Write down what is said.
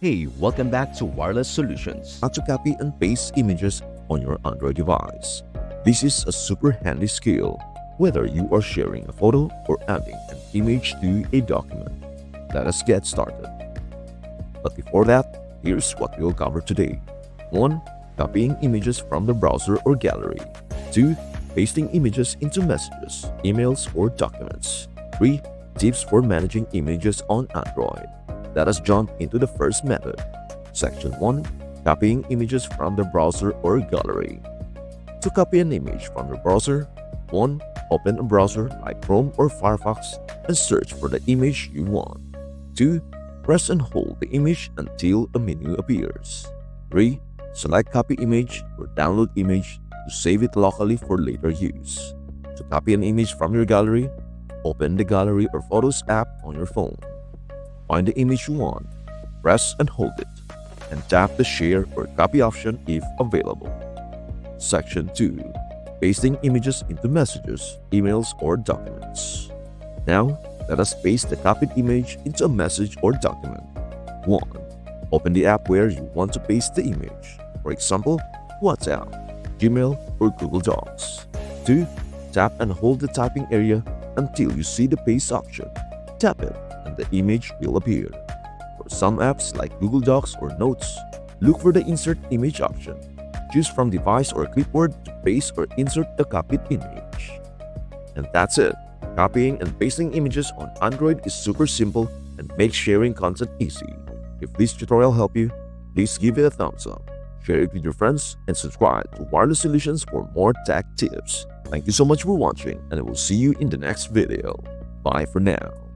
Hey, welcome back to Wireless Solutions. How to copy and paste images on your Android device. This is a super handy skill, whether you are sharing a photo or adding an image to a document. Let us get started. But before that, here's what we'll cover today. 1. Copying images from the browser or gallery. 2. Pasting images into messages, emails, or documents. 3. Tips for managing images on Android. Let us jump into the first method. Section 1. Copying images from the browser or gallery. To copy an image from your browser, 1. Open a browser like Chrome or Firefox and search for the image you want. 2. Press and hold the image until a menu appears. 3. Select Copy Image or Download Image to save it locally for later use. To copy an image from your gallery, open the Gallery or Photos app on your phone. Find the image you want, press and hold it, and tap the Share or Copy option if available. Section 2. Pasting images into messages, emails, or documents. Now, let us paste the copied image into a message or document. 1. Open the app where you want to paste the image, for example, WhatsApp, Gmail, or Google Docs. 2. Tap and hold the typing area until you see the paste option. Tap it, and the image will appear. For some apps like Google Docs or Notes, look for the Insert Image option. Choose from Device or Clipboard to paste or insert the copied image. And that's it. Copying and pasting images on Android is super simple and makes sharing content easy. If this tutorial helped you, please give it a thumbs up, share it with your friends, and subscribe to Wireless Solutions for more tech tips. Thank you so much for watching, and I will see you in the next video. Bye for now.